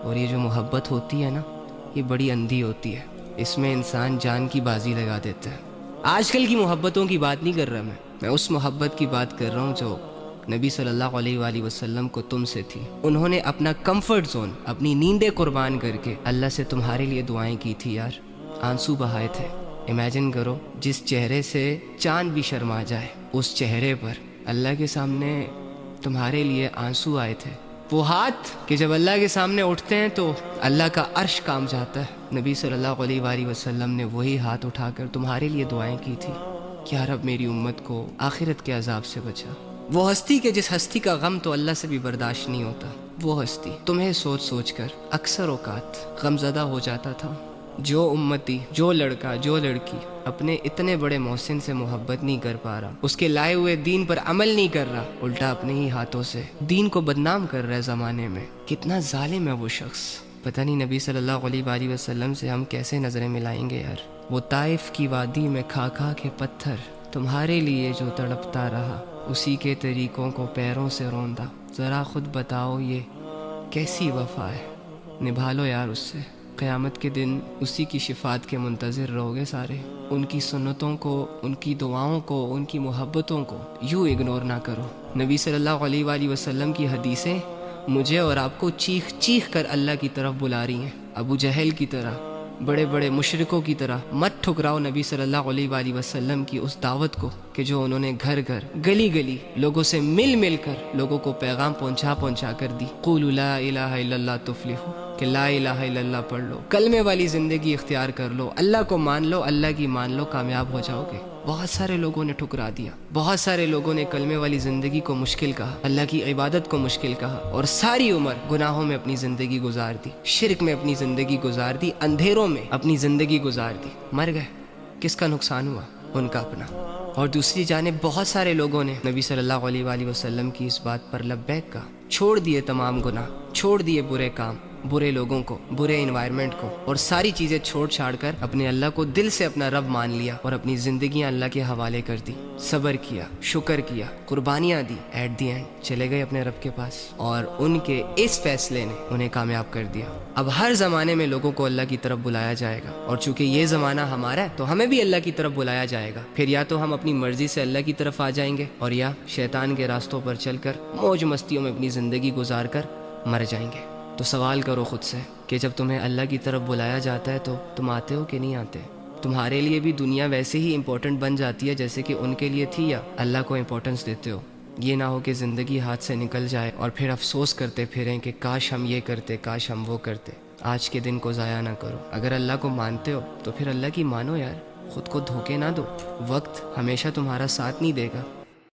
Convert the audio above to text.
اور یہ جو محبت ہوتی ہے نا، یہ بڑی اندھی ہوتی ہے، اس میں انسان جان کی بازی لگا دیتا ہے۔ آج کل کی محبتوں کی بات نہیں کر رہا میں اس محبت کی بات کر رہا ہوں جو نبی صلی اللہ علیہ وآلہ وسلم کو تم سے تھی۔ انہوں نے اپنا کمفرٹ زون، اپنی نیندیں قربان کر کے اللہ سے تمہارے لیے دعائیں کی تھی یار، آنسو بہائے تھے۔ امیجن کرو، جس چہرے سے چاند بھی شرما جائے، اس چہرے پر اللہ کے سامنے تمہارے لیے آنسو آئے تھے۔ وہ ہاتھ کہ جب اللہ کے سامنے اٹھتے ہیں تو اللہ کا عرش کانپ جاتا ہے۔ نبی صلی اللہ علیہ وآلہ وسلم نے وہی ہاتھ اٹھا کر تمہارے لیے دعائیں کی تھی کہ یا رب میری امت کو آخرت کے عذاب سے بچا۔ وہ ہستی کہ جس ہستی کا غم تو اللہ سے بھی برداشت نہیں ہوتا، وہ ہستی تمہیں سوچ سوچ کر اکثر اوقات غمزدہ ہو جاتا تھا۔ جو امتی، جو لڑکا، جو لڑکی اپنے اتنے بڑے محسن سے محبت نہیں کر پا رہا، اس کے لائے ہوئے دین پر عمل نہیں کر رہا، الٹا اپنے ہی ہاتھوں سے دین کو بدنام کر رہا ہے زمانے میں، کتنا ظالم ہے وہ شخص۔ پتہ نہیں نبی صلی اللہ علیہ وآلہ وسلم سے ہم کیسے نظریں ملائیں گے یار۔ وہ طائف کی وادی میں کھا کھا کے پتھر تمہارے لیے جو تڑپتا رہا، اسی کے طریقوں کو پیروں سے روندا، ذرا خود بتاؤ یہ کیسی وفا ہے، نبھا لو یار اس سے۔ قیامت کے دن اسی کی شفاعت کے منتظر رہو گے سارے۔ ان کی سنتوں کو، ان کی دعاؤں کو، ان کی محبتوں کو یوں اگنور نہ کرو۔ نبی صلی اللہ علیہ وآلہ وسلم کی حدیثیں مجھے اور آپ کو چیخ چیخ کر اللہ کی طرف بلا رہی ہیں۔ ابو جہل کی طرح، بڑے بڑے مشرکوں کی طرح مت ٹھکراؤ نبی صلی اللہ علیہ وآلہ وسلم کی اس دعوت کو کہ جو انہوں نے گھر گھر، گلی گلی لوگوں سے مل مل کر لوگوں کو پیغام پہنچا کر دی۔ قولوا لا الہ الا اللہ تفلحوا، کہ لا الہ الا اللہ پڑھ لو، کلمے والی زندگی اختیار کر لو، اللہ کو مان لو، اللہ کی مان لو، کامیاب ہو جاؤ گے۔ بہت سارے لوگوں نے ٹھکرا دیا، بہت سارے لوگوں نے کلمے والی زندگی کو مشکل کہا، اللہ کی عبادت کو مشکل کہا، اور ساری عمر گناہوں میں اپنی زندگی گزار دی، شرک میں اپنی زندگی گزار دی، اندھیروں میں اپنی زندگی گزار دی، مر گئے۔ کس کا نقصان ہوا؟ ان کا اپنا۔ اور دوسری جانب بہت سارے لوگوں نے نبی صلی اللہ علیہ وآلہ وسلم کی اس بات پر لبیک کہا، چھوڑ دیے تمام گناہ، چھوڑ دیے برے کام، برے لوگوں کو، برے انوائرمنٹ کو، اور ساری چیزیں چھوڑ چھاڑ کر اپنے اللہ کو دل سے اپنا رب مان لیا اور اپنی زندگیاں اللہ کے حوالے کر دی، صبر کیا، شکر کیا، قربانیاں دی، ایٹ دی اینڈ چلے گئے اپنے رب کے پاس، اور ان کے اس فیصلے نے انہیں کامیاب کر دیا۔ اب ہر زمانے میں لوگوں کو اللہ کی طرف بلایا جائے گا، اور چونکہ یہ زمانہ ہمارا ہے تو ہمیں بھی اللہ کی طرف بلایا جائے گا۔ پھر یا تو ہم اپنی مرضی سے اللہ کی طرف آ جائیں گے، اور یا شیطان کے راستوں پر چل کر موج مستیوں میں اپنی زندگی گزار کر مر جائیں گے۔ تو سوال کرو خود سے کہ جب تمہیں اللہ کی طرف بلایا جاتا ہے تو تم آتے ہو کہ نہیں آتے؟ تمہارے لیے بھی دنیا ویسے ہی امپورٹنٹ بن جاتی ہے جیسے کہ ان کے لیے تھی، یا اللہ کو امپورٹنس دیتے ہو؟ یہ نہ ہو کہ زندگی ہاتھ سے نکل جائے اور پھر افسوس کرتے پھریں کہ کاش ہم یہ کرتے، کاش ہم وہ کرتے۔ آج کے دن کو ضائع نہ کرو۔ اگر اللہ کو مانتے ہو تو پھر اللہ کی مانو یار، خود کو دھوکے نہ دو۔ وقت ہمیشہ تمہارا ساتھ نہیں دے گا،